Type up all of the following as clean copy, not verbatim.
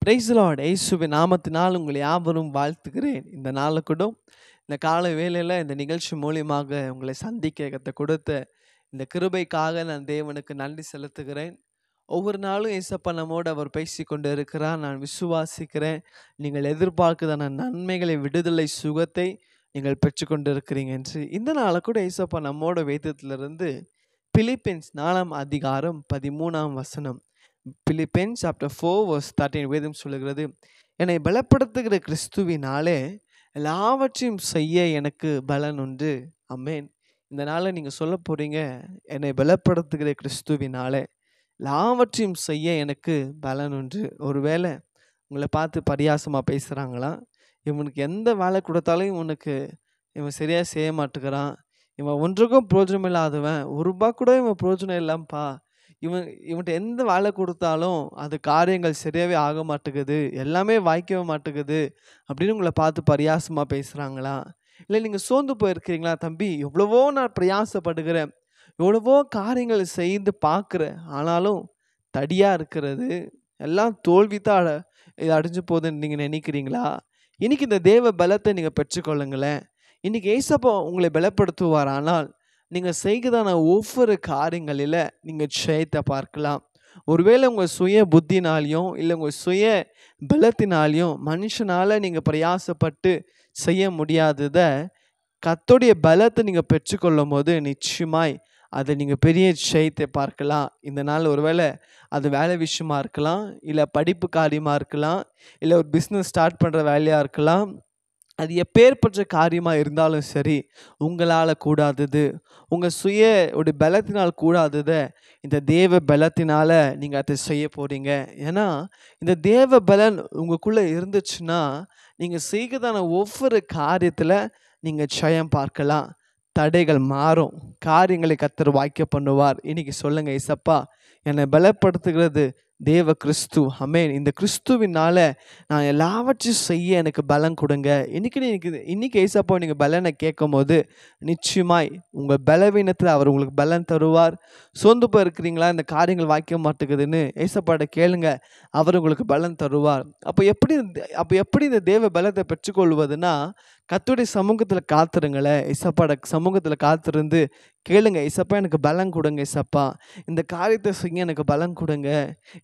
Praise the Lord. இயேசுவின் நாமத்தினால் உங்களை யாவரும் வாழ்த்துகிறேன். இந்த நாளை கூட இந்த காலை வேளையில் இந்த நிகழ்ச்சி மூலியமாக உங்களை சந்திக்க கத்த கொடுத்த இந்த கிருபைக்காக நான் தேவனுக்கு நன்றி செலுத்துகிறேன். ஒவ்வொரு நாளும் ஏசப்பா நம்மோடு அவர் பேசி கொண்டு இருக்கிறார். நான் விசுவாசிக்கிறேன், நீங்கள் எதிர்பார்க்குதான நன்மைகளை, விடுதலை, சுகத்தை நீங்கள் பெற்றுக்கொண்டு இருக்கிறீங்க என்று. இந்த நாளை கூட ஏசப்பா நம்மோட வேதத்திலிருந்து பிலிப்பியன்ஸ் 4 அதிகாரம் 13 பிலிப்பியன்ஸ் சாப்டர் 4 verse 13 வேதம் சொல்லுகிறது, என்னை பலப்படுத்துகிற கிறிஸ்துவினாலே எல்லாவற்றையும் செய்ய எனக்கு பலன் உண்டு. ஆமென். இந்த நாளை நீங்கள் சொல்ல போகிறீங்க, என்னை பலப்படுத்துகிற கிறிஸ்துவினாலே எல்லாவற்றையும் செய்ய எனக்கு பலன் உண்டு. ஒருவேளை உங்களை பார்த்து பரியாசமாக பேசுகிறாங்களா, இவனுக்கு எந்த வேலை கொடுத்தாலும் இவன் சரியாக செய்ய மாட்டேங்கிறான், இவன் ஒன்றுக்கும் பிரோஜனம் இல்லாதவன், ஒரு ரூபா கூட இவன் பிரோஜனம் இல்லாமப்பா, இவன்கிட்ட எந்த வேலை கொடுத்தாலும் அது காரியங்கள் சரியாகவே ஆக மாட்டேங்குது, எல்லாமே வாய்க்கவே மாட்டேங்குது அப்படின்னு உங்களை பார்த்து பரியாசமாக பேசுகிறாங்களா? இல்லை நீங்கள் சோர்ந்து போயிருக்கிறீங்களா? தம்பி, எவ்வளவோ நான் பிரயாசப்படுகிறேன், எவ்வளவோ காரியங்கள் செய்து பார்க்குறேன், ஆனாலும் தடியாக இருக்கிறது, எல்லாம் தோல்வி தான் இது அடைஞ்சு போகுதுன்னு நீங்கள் நினைக்கிறீங்களா? இன்றைக்கி இந்த தேவ பலத்தை நீங்கள் பெற்றுக்கொள்ளுங்களேன். இன்றைக்கி ஏசப்பா உங்களை பலப்படுத்துவார். ஆனால் நீங்கள் செய்கிறதான ஒவ்வொரு காரியங்களில் நீங்கள் ஜெயத்தை பார்க்கலாம். ஒருவேளை உங்கள் சுய புத்தினாலையும் இல்லை உங்கள் சுய பலத்தினாலையும் மனுஷனால் நீங்கள் பிரயாசப்பட்டு செய்ய முடியாததை கர்த்தருடைய பலத்தை நீங்கள் பெற்றுக்கொள்ளும் போது நிச்சயமாய் அதை நீங்கள் பெரிய ஜெயத்தை பார்க்கலாம். இந்த நாள் ஒருவேளை அது வேலை விஷயமா இருக்கலாம், இல்லை படிப்பு காரியமாக இருக்கலாம், இல்லை ஒரு பிஸ்னஸ் ஸ்டார்ட் பண்ணுற வேலையாக இருக்கலாம். அது எப்பேற்பட்ட காரியமாக இருந்தாலும் சரி, உங்களால் கூடாதது, உங்கள் சுய ஒரு பலத்தினால் கூடாததை இந்த தேவ பலத்தினால் நீங்கள் அதை செய்ய போகிறீங்க. ஏன்னா இந்த தேவ பலன் உங்களுக்குள்ளே இருந்துச்சுன்னா நீங்கள் செய்கிறதான ஒவ்வொரு காரியத்தில் நீங்கள் ஜெயம் பார்க்கலாம். தடைகள் மாறும், காரியங்களை கர்த்தர் வாய்க்க பண்ணுவார். இன்னைக்கு சொல்லுங்க, ஏசப்பா என்னை பலப்படுத்துகிறது தேவ கிறிஸ்து. ஆமென். இந்த கிறிஸ்துவினால நான் எல்லாவற்றையும் செய்ய எனக்கு பலன் கொடுங்க. இன்னைக்கு ஏசப்பா நீங்கள் பலனை கேட்கும் போது நிச்சயமாய் உங்கள் பலவீனத்தில் அவர் உங்களுக்கு பலன் தருவார். சோர்ந்து போய் இருக்கிறீங்களா, இந்த காரியங்கள் வாய்க்க மாட்டேங்குதுன்னு ஏசப்பாட்ட கேளுங்க, அவர் உங்களுக்கு பலன் தருவார். அப்போ எப்படி இந்த தேவ பலத்தை பெற்றுக்கொள்வதுன்னா, கர்த்தருடைய சமூகத்தில் காத்துருங்களேன். ஏசப்பாட சமூகத்தில் காத்திருந்து கேளுங்க, ஏசப்பா எனக்கு பலன் கொடுங்க, ஏசப்பா இந்த காரியத்தை செய்ய எனக்கு பலன் கொடுங்க,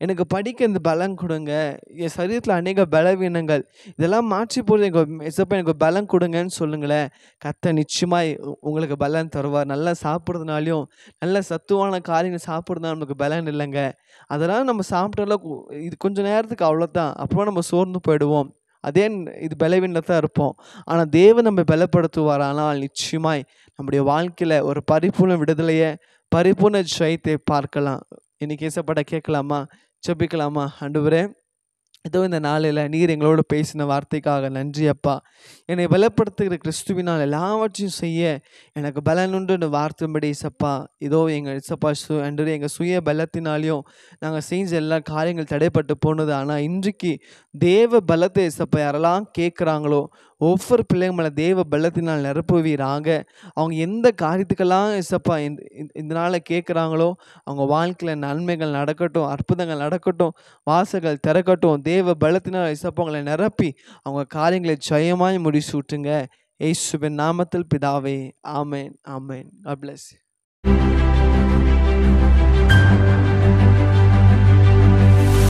எனக்கு படிக்க இந்த பலன் கொடுங்க, என் சரீரத்தில் அநேக பலவீனங்கள் இதெல்லாம் மாற்றி போது ஏசப்பா எனக்கு பலன் கொடுங்கன்னு சொல்லுங்களேன். கர்த்தர் நிச்சயமாய் உங்களுக்கு பலன் தருவார். நல்லா சாப்பிட்றதுனாலையும் நல்ல சத்துவான காரியங்கள் சாப்பிட்றதுனால நமக்கு பலன் இல்லைங்க. அதெல்லாம் நம்ம சாப்பிட்டாலும் இது கொஞ்சம் நேரத்துக்கு அவ்வளோதான், அப்புறம் நம்ம சோர்ந்து போயிடுவோம், அதே இது பலவீனத்தான் இருப்போம். ஆனால் தேவன் நம்ம பலப்படுத்துவார். ஆனால் நிச்சயமாய் நம்முடைய வாழ்க்கையில் ஒரு பரிபூர்ண விடுதலையை, பரிபூர்ண ஜெயத்தை பார்க்கலாம். இன்னைக்கு ஏசப்பட்ட கேட்கலாமா, ஜெபிக்கலாமா? ஆண்டவரே, இதோ இந்த நாளில் நீர் எங்களோடு பேசின வார்த்தைக்காக நன்றி அப்பா. என்னை பலப்படுத்துகிற கிறிஸ்துவினால் எல்லாவற்றையும் செய்ய எனக்கு பலனுண்டு வார்த்தைப்படி இசப்பா. இதோ எங்கள் இசப்பா அன்று எங்கள் சுய பலத்தினாலையும் நாங்கள் செஞ்ச எல்லா காரியங்கள் தடைப்பட்டு போனது. ஆனால் இன்றைக்கு தேவ பலத்தை இசப்பா யாரெல்லாம் கேட்குறாங்களோ ஒவ்வொரு பிள்ளைங்க மேலே தேவ பலத்தினால் நிரப்புவீராக. அவங்க எந்த காரியத்துக்கெல்லாம் இசப்பா இந்த நாளில் கேட்குறாங்களோ அவங்க வாழ்க்கையில் நன்மைகள் நடக்கட்டும், அற்புதங்கள் நடக்கட்டும், வாசல்கள் திறக்கட்டும். தேவ பலத்தினால் இசப்பா அவங்களை நிரப்பி அவங்க காரியங்களை ஜெயமாய் முடிசூட்டுங்க. இயேசுவின் நாமத்தில் பிதாவே, ஆமென், ஆமென். God bless you.